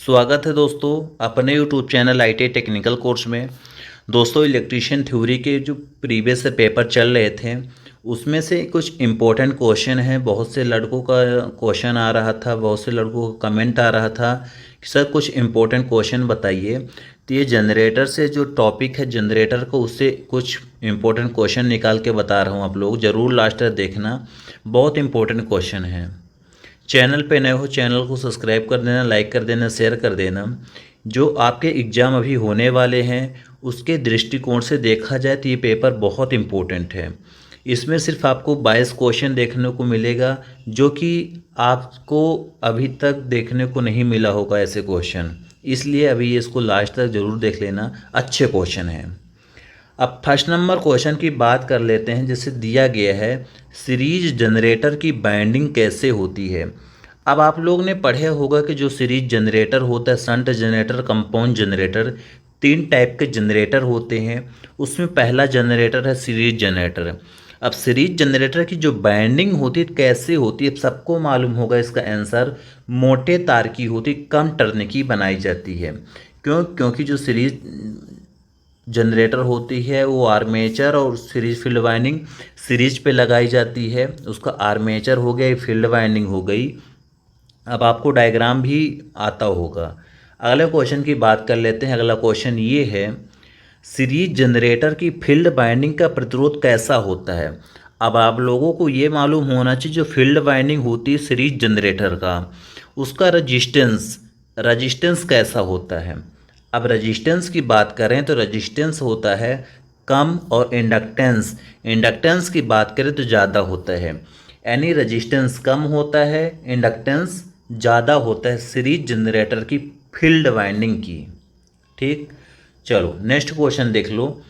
स्वागत है दोस्तों अपने YouTube channel IT technical course में। दोस्तों इलेक्ट्रीशियन थ्योरी के जो प्रीवियस पेपर चल रहे थे उसमें से कुछ इम्पोर्टेंट क्वेश्चन हैं। बहुत से लड़कों का क्वेश्चन आ रहा था, बहुत से लड़कों का कमेंट आ रहा था कि सर कुछ इम्पोर्टेंट क्वेश्चन बताइए। तो ये जनरेटर से जो टॉपिक है जनरेटर को उससे कुछ इम्पोर्टेंट क्वेश्चन निकाल के बता रहा हूँ। आप लोग ज़रूर लास्ट तक देखना, बहुत इम्पोर्टेंट क्वेश्चन है। चैनल पे नए हो चैनल को सब्सक्राइब कर देना, लाइक कर देना, शेयर कर देना। जो आपके एग्ज़ाम अभी होने वाले हैं उसके दृष्टिकोण से देखा जाए तो ये पेपर बहुत इम्पोर्टेंट है। इसमें सिर्फ आपको 22 क्वेश्चन देखने को मिलेगा जो कि आपको अभी तक देखने को नहीं मिला होगा ऐसे क्वेश्चन। इसलिए अभी इसको लास्ट तक ज़रूर देख लेना, अच्छे क्वेश्चन हैं। अब फर्स्ट नंबर क्वेश्चन की बात कर लेते हैं, जिसे दिया गया है सीरीज जनरेटर की बाइंडिंग कैसे होती है। अब आप लोग ने पढ़े होगा कि जो सीरीज जनरेटर होता है, शंट जनरेटर, कंपाउंड जनरेटर, तीन टाइप के जनरेटर होते हैं। उसमें पहला जनरेटर है सीरीज जनरेटर। अब सीरीज जनरेटर की जो बाइंडिंग होती है कैसे होती है, सबको मालूम होगा इसका आंसर। मोटे तार की होती, कम टर्न की बनाई जाती है। क्योंकि जो सीरीज जनरेटर होती है वो आर्मेचर और सीरीज फील्ड वाइंडिंग सीरीज पे लगाई जाती है। उसका आर्मेचर हो गया, फील्ड वाइंडिंग हो गई। अब आपको डायग्राम भी आता होगा। अगले क्वेश्चन की बात कर लेते हैं। अगला क्वेश्चन ये है, सीरीज जनरेटर की फील्ड वाइंडिंग का प्रतिरोध कैसा होता है। अब आप लोगों को ये मालूम होना चाहिए जो फील्ड वाइंडिंग होती है सीरीज जनरेटर का, उसका रजिस्टेंस कैसा होता है। अब रजिस्टेंस की बात करें तो रजिस्टेंस होता है कम, और इंडक्टेंस की बात करें तो ज़्यादा होता है। यानी रजिस्टेंस कम होता है, इंडक्टेंस ज़्यादा होता है सीरीज जनरेटर की फील्ड वाइंडिंग की। ठीक, चलो नेक्स्ट क्वेश्चन देख लो।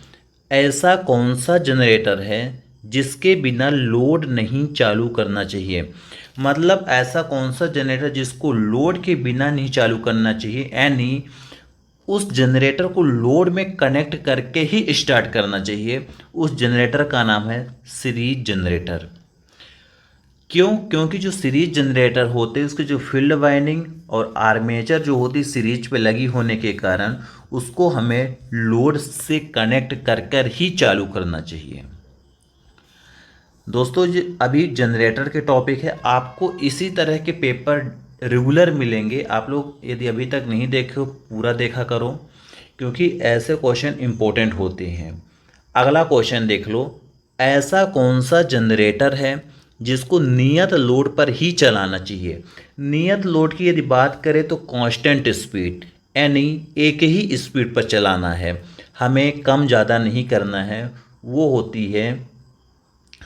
ऐसा कौन सा जनरेटर है जिसके बिना लोड नहीं चालू करना चाहिए। मतलब ऐसा कौन सा जनरेटर जिसको लोड के बिना नहीं चालू करना चाहिए, यानी उस जनरेटर को लोड में कनेक्ट करके ही स्टार्ट करना चाहिए। उस जनरेटर का नाम है सीरीज जनरेटर। क्यों? क्योंकि जो सीरीज जनरेटर होते हैं उसकी जो फील्ड वाइंडिंग और आर्मेचर जो होती है सीरीज पे लगी होने के कारण उसको हमें लोड से कनेक्ट कर कर ही चालू करना चाहिए। दोस्तों अभी जनरेटर के टॉपिक है, आपको इसी तरह के पेपर रेगुलर मिलेंगे। आप लोग यदि अभी तक नहीं देखे हो पूरा देखा करो, क्योंकि ऐसे क्वेश्चन इम्पोर्टेंट होते हैं। अगला क्वेश्चन देख लो। ऐसा कौन सा जनरेटर है जिसको नियत लोड पर ही चलाना चाहिए। नियत लोड की यदि बात करें तो कांस्टेंट स्पीड, यानी एक ही स्पीड पर चलाना है, हमें कम ज़्यादा नहीं करना है, वो होती है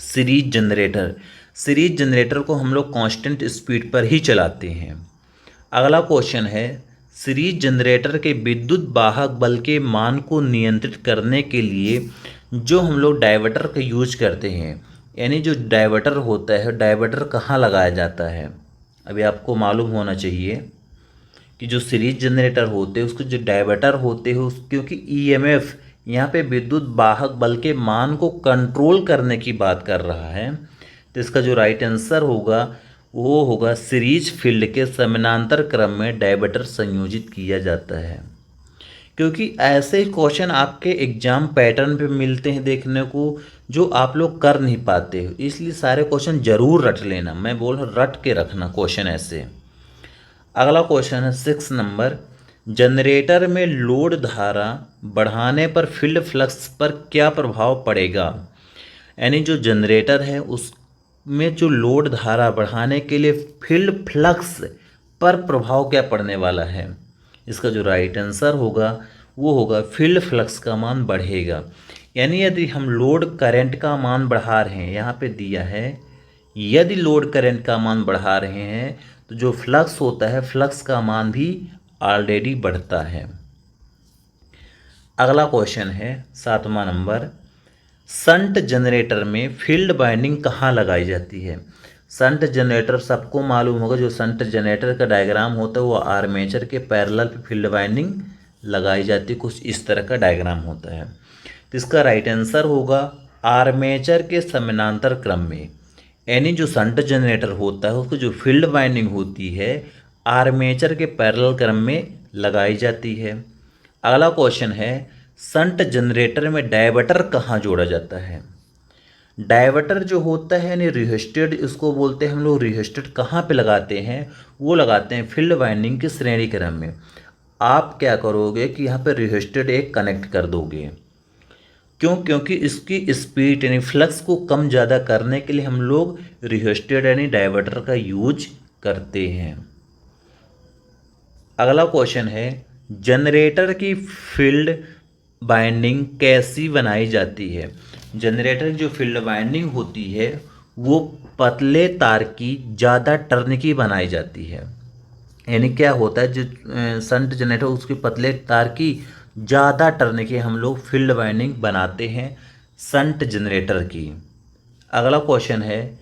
सीरीज जनरेटर। सीरीज जनरेटर को हम लोग कांस्टेंट स्पीड पर ही चलाते हैं। अगला क्वेश्चन है, सीरीज जनरेटर के विद्युत वाहक बल के मान को नियंत्रित करने के लिए जो हम लोग डाइवर्टर का यूज करते हैं, यानी जो डाइवर्टर होता है, डाइवर्टर कहाँ लगाया जाता है। अभी आपको मालूम होना चाहिए कि जो सीरीज जनरेटर होते हैं उसके जो डाइवर्टर होते हैं क्योंकि ईएमएफ यहाँ पे विद्युत वाहक बल के मान को कंट्रोल करने की बात कर रहा है, तो इसका जो राइट आंसर होगा वो होगा सीरीज फील्ड के समानांतर क्रम में डाइवर्टर संयोजित किया जाता है। क्योंकि ऐसे क्वेश्चन आपके एग्जाम पैटर्न पे मिलते हैं देखने को जो आप लोग कर नहीं पाते हो, इसलिए सारे क्वेश्चन जरूर रट लेना। मैं बोल रहा हूँ रट के रखना क्वेश्चन ऐसे। अगला क्वेश्चन है 6 नंबर, जनरेटर में लोड धारा बढ़ाने पर फील्ड फ्लक्स पर क्या प्रभाव पड़ेगा। यानी जो जनरेटर है उसमें जो लोड धारा बढ़ाने के लिए फील्ड फ्लक्स पर प्रभाव क्या पड़ने वाला है। इसका जो राइट आंसर होगा वो होगा फील्ड फ्लक्स का मान बढ़ेगा। यानी यदि हम लोड करंट का मान बढ़ा रहे हैं, यहाँ पे दिया है यदि लोड करंट का मान बढ़ा रहे हैं तो जो फ्लक्स होता है फ्लक्स का मान भी ऑलरेडी बढ़ता है। अगला क्वेश्चन है 7वां नंबर, शंट जनरेटर में फील्ड वाइंडिंग कहाँ लगाई जाती है। शंट जनरेटर सबको मालूम होगा, जो शंट जनरेटर का डायग्राम होता है वो आर्मेचर के पैरेलल पे फील्ड वाइंडिंग लगाई जाती है। कुछ इस तरह का डायग्राम होता है। तो इसका राइट आंसर होगा आर्मेचर के समानांतर क्रम में। यानी जो शंट जनरेटर होता है उसको जो फील्ड वाइंडिंग होती है आर्मेचर के पैरेलल क्रम में लगाई जाती है। अगला क्वेश्चन है, शंट जनरेटर में डायवर्टर कहाँ जोड़ा जाता है? डायवर्टर जो होता है यानी रिहिस्टेड, इसको बोलते हैं हम लोग रिहिस्टेड, कहाँ पे लगाते हैं? वो लगाते हैं फील्ड वाइंडिंग के श्रेणी क्रम में। आप क्या करोगे कि यहाँ पे रिहिस्टेड एक कनेक्ट कर दोगे। क्यों? क्योंकि इसकी स्पीड यानी फ्लक्स को कम ज़्यादा करने के लिए हम लोग रिहिस्टेड यानी डायवर्टर का यूज करते हैं। अगला क्वेश्चन है, जनरेटर की फील्ड बाइंडिंग कैसी बनाई जाती है? जनरेटर की जो फील्ड बाइंडिंग होती है वो पतले तार की ज़्यादा टर्न की बनाई जाती है। यानी क्या होता है, जो शंट जनरेटर उसके पतले तार की ज़्यादा टर्न की हम लोग फील्ड वाइंडिंग बनाते हैं शंट जनरेटर की। अगला क्वेश्चन है,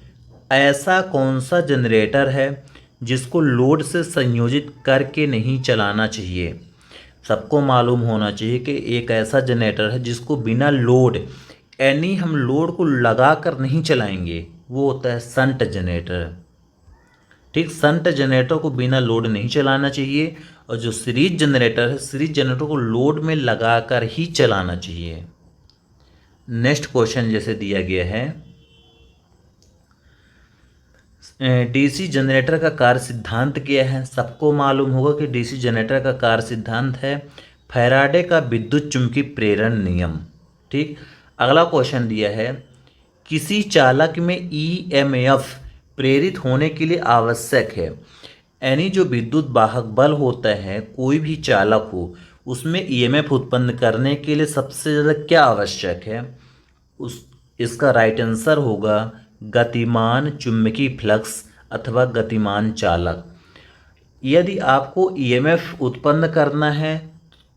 ऐसा कौन सा जनरेटर है जिसको लोड से संयोजित करके नहीं चलाना चाहिए? सबको मालूम होना चाहिए कि एक ऐसा जनरेटर है जिसको बिना लोड यानी हम लोड को लगा कर नहीं चलाएंगे, वो होता है शंट जनरेटर। ठीक, शंट जनरेटर को बिना लोड नहीं चलाना चाहिए, और जो सीरीज जनरेटर है, सीरीज जनरेटर को लोड में लगाकर ही चलाना चाहिए। नेक्स्ट क्वेश्चन जैसे दिया गया है, डीसी जनरेटर का कार्य सिद्धांत क्या है? सबको मालूम होगा कि डीसी जनरेटर का कार्य सिद्धांत है फैराडे का विद्युत चुंबकीय प्रेरण नियम। ठीक, अगला क्वेश्चन दिया है, किसी चालक में ईएमएफ प्रेरित होने के लिए आवश्यक है। यानी जो विद्युत वाहक बल होता है, कोई भी चालक हो, उसमें ईएमएफ उत्पन्न करने के लिए सबसे ज़्यादा क्या आवश्यक है? इसका राइट आंसर होगा गतिमान चुंबकीय फ्लक्स अथवा गतिमान चालक। यदि आपको ईएमएफ उत्पन्न करना है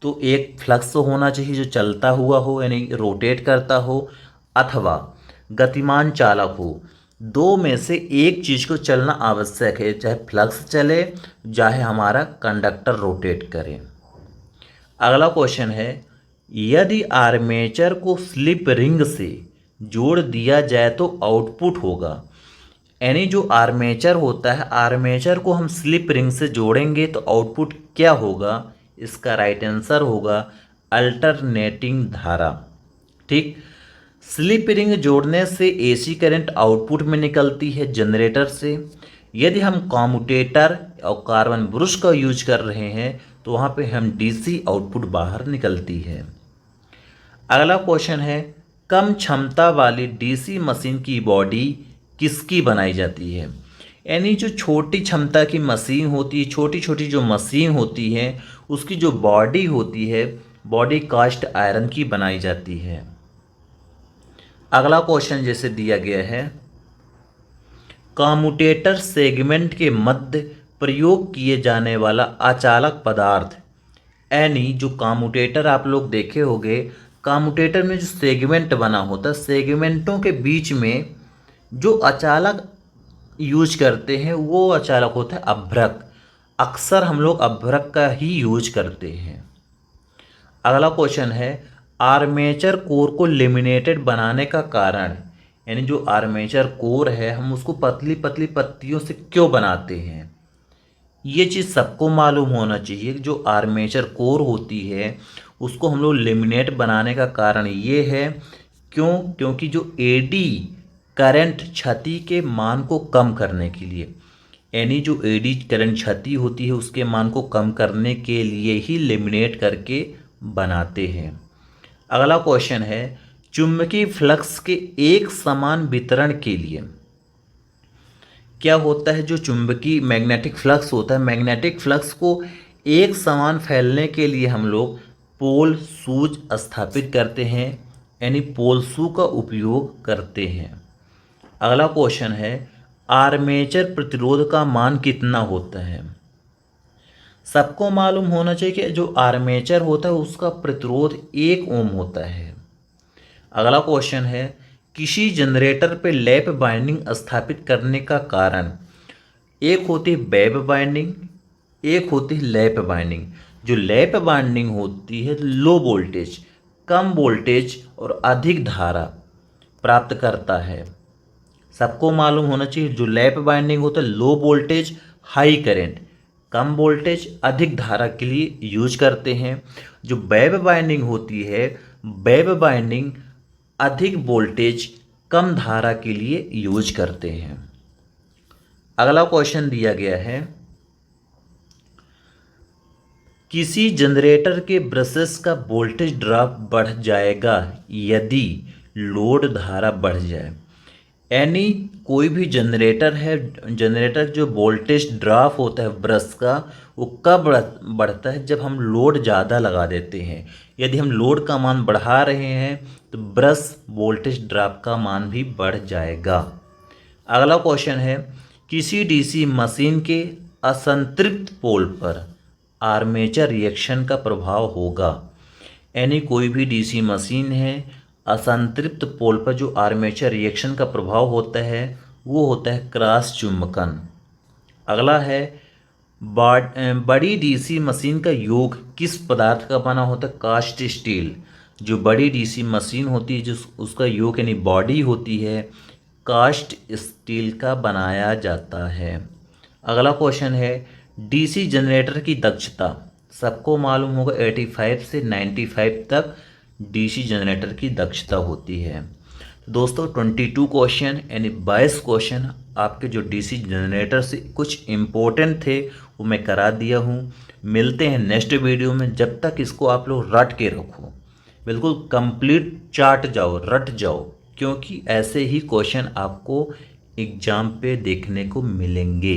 तो एक फ्लक्स होना चाहिए जो चलता हुआ हो यानी रोटेट करता हो, अथवा गतिमान चालक हो। दो में से एक चीज़ को चलना आवश्यक है, चाहे फ्लक्स चले चाहे हमारा कंडक्टर रोटेट करे। अगला क्वेश्चन है, यदि आर्मेचर को स्लिप रिंग से जोड़ दिया जाए तो आउटपुट होगा। यानी जो आर्मेचर होता है, आर्मेचर को हम स्लिप रिंग से जोड़ेंगे तो आउटपुट क्या होगा? इसका राइट आंसर होगा अल्टरनेटिंग धारा। ठीक, स्लिप रिंग जोड़ने से एसी करंट आउटपुट में निकलती है जनरेटर से। यदि हम कॉम्यूटेटर और कार्बन ब्रश का यूज कर रहे हैं तो वहाँ पे हम डीसी आउटपुट बाहर निकलती है। अगला क्वेश्चन है, कम क्षमता वाली डीसी मशीन की बॉडी किसकी बनाई जाती है? यानी जो छोटी क्षमता की मशीन होती है, छोटी छोटी जो मशीन होती है, उसकी जो बॉडी होती है, बॉडी कास्ट आयरन की बनाई जाती है। अगला क्वेश्चन जैसे दिया गया है, कम्यूटेटर सेगमेंट के मध्य प्रयोग किए जाने वाला अचालक पदार्थ। यानी जो कम्यूटेटर आप लोग देखे होंगे, कम्यूटेटर में जो सेगमेंट बना होता है, सेगमेंटों के बीच में जो अचालक यूज करते हैं वो अचालक होता है अभ्रक। अक्सर हम लोग अभ्रक का ही यूज करते हैं। अगला क्वेश्चन है, आर्मेचर कोर को लेमिनेटेड बनाने का कारण। यानी जो आर्मेचर कोर है हम उसको पतली पतली पत्तियों से क्यों बनाते हैं? ये चीज़ सबको मालूम होना चाहिए। जो आर्मेचर कोर होती है उसको हम लोग लेमिनेट बनाने का कारण ये है, क्यों? क्योंकि जो एडी करंट क्षति के मान को कम करने के लिए, यानी जो एडी करंट क्षति होती है उसके मान को कम करने के लिए ही लेमिनेट करके बनाते हैं। अगला क्वेश्चन है, चुंबकीय फ्लक्स के एक समान वितरण के लिए क्या होता है? जो चुंबकीय मैग्नेटिक फ्लक्स होता है, मैग्नेटिक फ्लक्स को एक समान फैलने के लिए हम लोग पोल शूज स्थापित करते हैं, यानी पोल शू का उपयोग करते हैं। अगला क्वेश्चन है, आर्मेचर प्रतिरोध का मान कितना होता है? सबको मालूम होना चाहिए कि जो आर्मेचर होता है उसका प्रतिरोध 1 ओम होता है। अगला क्वेश्चन है, किसी जनरेटर पे लैप बाइंडिंग स्थापित करने का कारण। एक होती है वेब बाइंडिंग, एक होती है लैप बाइंडिंग। जो लैप बाइंडिंग होती है लो वोल्टेज, कम वोल्टेज और अधिक धारा प्राप्त करता है। सबको मालूम होना चाहिए जो लैप बाइंडिंग होता है लो वोल्टेज हाई करंट, कम वोल्टेज अधिक धारा के लिए यूज करते हैं। जो वेब बाइंडिंग होती है, वेब बाइंडिंग अधिक वोल्टेज कम धारा के लिए यूज करते हैं। अगला क्वेश्चन दिया गया है, किसी जनरेटर के ब्रशेस का वोल्टेज ड्रॉप बढ़ जाएगा यदि लोड धारा बढ़ जाए। यानी कोई भी जनरेटर है, जनरेटर जो वोल्टेज ड्रॉप होता है ब्रश का, वो कब बढ़ता है, जब हम लोड ज़्यादा लगा देते हैं। यदि हम लोड का मान बढ़ा रहे हैं तो ब्रश वोल्टेज ड्रॉप का मान भी बढ़ जाएगा। अगला क्वेश्चन है, किसी डीसी मशीन के असंतृप्त पोल पर आर्मेचर रिएक्शन का प्रभाव होगा। यानी कोई भी डीसी मशीन है, असंतृप्त पोल पर जो आर्मेचर रिएक्शन का प्रभाव होता है वो होता है क्रॉस चुंबकन। अगला है, बड़ी डीसी मशीन का योग किस पदार्थ का बना होता है। Cast steel. जो बड़ी डीसी मशीन होती है, जो उसका योग यानी बॉडी होती है, कास्ट स्टील का बनाया जाता है। अगला क्वेश्चन है, डीसी जनरेटर की दक्षता सबको मालूम होगा 85 से 95 तक डीसी जनरेटर की दक्षता होती है। दोस्तों 22 क्वेश्चन यानी 22 क्वेश्चन आपके जो डीसी जनरेटर से कुछ इम्पोर्टेंट थे वो मैं करा दिया हूँ। मिलते हैं नेक्स्ट वीडियो में। जब तक इसको आप लोग रट के रखो, बिल्कुल कंप्लीट चाट जाओ, रट जाओ, क्योंकि ऐसे ही क्वेश्चन आपको एग्जाम पे देखने को मिलेंगे।